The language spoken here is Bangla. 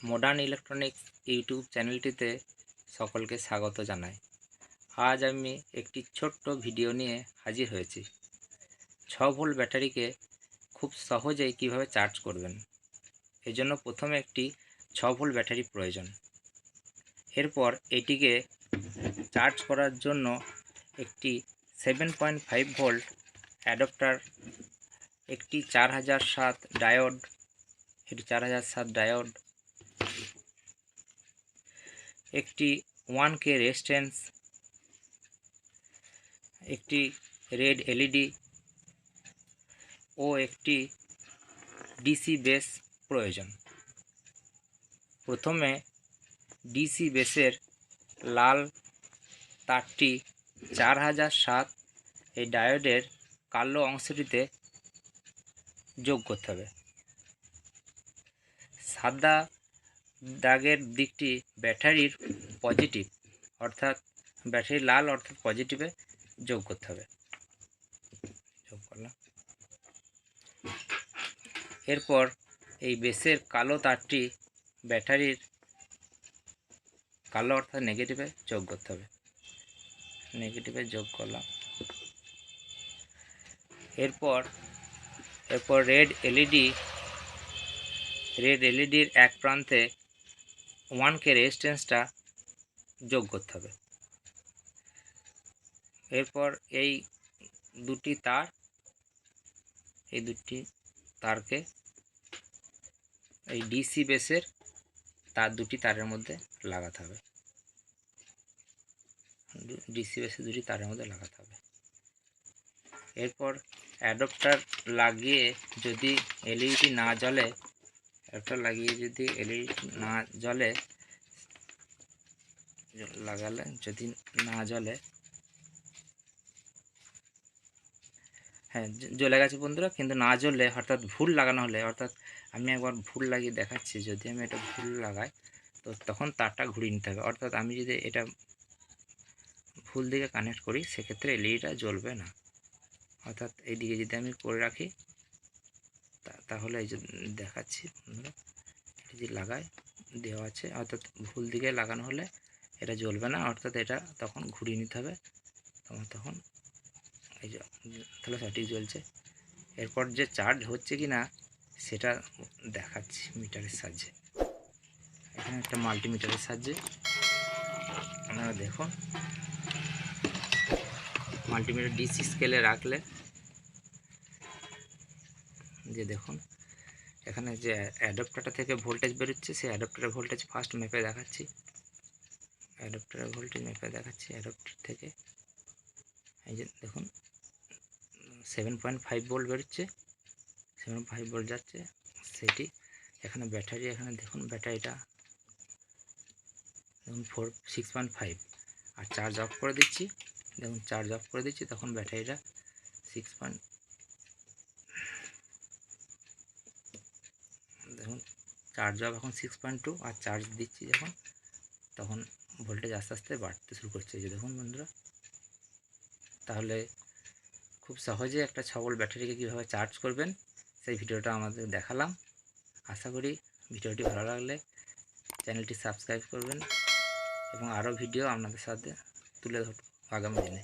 মডার্ন ইলেকট্রনিক্স ইউটিউব চ্যানেলটিতে সকলকে স্বাগত জানাই। আজ আমি একটি ছোট্ট ভিডিও নিয়ে হাজির হয়েছি। 6 ভোল্ট ব্যাটারিকে খুব সহজেই কিভাবে চার্জ করবেন। এজন্য প্রথমে একটি 6 ভোল্ট ব্যাটারি প্রয়োজন। এরপর এটিকে চার্জ করার জন্য একটি 7.5 ভোল্ট অ্যাডাপ্টার, একটি 4007 ডায়োড, একটি 1K রেজিস্ট্যান্স, একটি রেড এলইডি ও একটি ডিসি বেস প্রয়োজন। প্রথমে ডিসি বেসের লাল তারটি 4007 এই ডায়োডের কালো অংশটিতে যোগ করতে হবে। সাদা দাগের দিকটি ব্যাটারির পজিটিভ, অর্থাৎ ব্যাটারি লাল অর্থাৎ পজিটিভে যোগ করতে হবে। যোগ করলাম। এরপর এই বেসের কালো তারটি ব্যাটারির কালো অর্থাৎ নেগেটিভে যোগ করতে হবে। নেগেটিভে যোগ করলাম। এরপর রেড এলইডির এক প্রান্তে 1K রেজিস্ট্যান্সটা যোগ করতে হবে। এরপর এই দুটি তারকে এই ডিসি বেসের দুটি তারের মধ্যে লাগাতে হবে। এরপর অ্যাডাপ্টার লাগিয়ে যদি এলইডি না জ্বলে, হ্যাঁ জ্বলে গেছে বন্ধুরা, কিন্তু না জ্বললে অর্থাৎ ভুল লাগানো হলে, অর্থাৎ আমি একবার ভুল লাগিয়ে দেখাচ্ছি। যদি আমি এটা ভুল লাগাই তো তখন তারটা ঘুরিয়ে নিতে হবে। অর্থাৎ আমি যদি এটা ভুল দিকে কানেক্ট করি সেক্ষেত্রে এলইডিটা জ্বলবে না। অর্থাৎ এই দিকে যদি আমি করে রাখি তাহলে এই যে দেখাচ্ছি বন্ধুরা, যদি লাগাই দেওয়া আছে, অর্থাৎ ভুল দিকে লাগানো হলে এটা জ্বলবে না। অর্থাৎ এটা তখন ঘুরিয়ে নিতে হবে। তখন এই যে তাহলে সঠিক জ্বলছে। এরপর যে চার্জ হচ্ছে কি না সেটা দেখাচ্ছি মিটারের সাহায্যে। এখানে একটা মাল্টিমিটারের সাহায্যে আপনারা দেখুন। মাল্টিমিটার ডিসি স্কেলে রাখলে যে দেখুন এখানে যে অ্যাডাপ্টারটা থেকে ভোল্টেজ বেরোচ্ছে, সেই অ্যাডাপ্টারের ভোল্টেজ ফার্স্ট মেপে দেখাচ্ছি। অ্যাডাপ্টার থেকে এই যে দেখুন 7.5 ভোল্ট বেরোচ্ছে, 7.5 ভোল্ট যাচ্ছে। সেটি এখানে ব্যাটারি, এখানে দেখুন ব্যাটারিটা দেখুন 6.5, আর চার্জ অফ করে দিচ্ছি। দেখুন চার্জ অফ করে দিচ্ছি, তখন ব্যাটারিটা 6. দেখুন চার্জ অফ এখন 6.2, আর চার্জ দিচ্ছি যখন তখন ভোল্টেজ আস্তে আস্তে বাড়তে শুরু করছে। এই যে দেখুন বন্ধুরা, তাহলে খুব সহজে একটা 6 ভোল্ট ব্যাটারিকে কীভাবে চার্জ করবেন সেই ভিডিওটা আমাদের দেখালাম। আশা করি ভিডিওটি ভালো লাগলে চ্যানেলটি সাবস্ক্রাইব করবেন এবং আরও ভিডিও আপনাদের সাথে তুলে ধরব আগামী দিনে।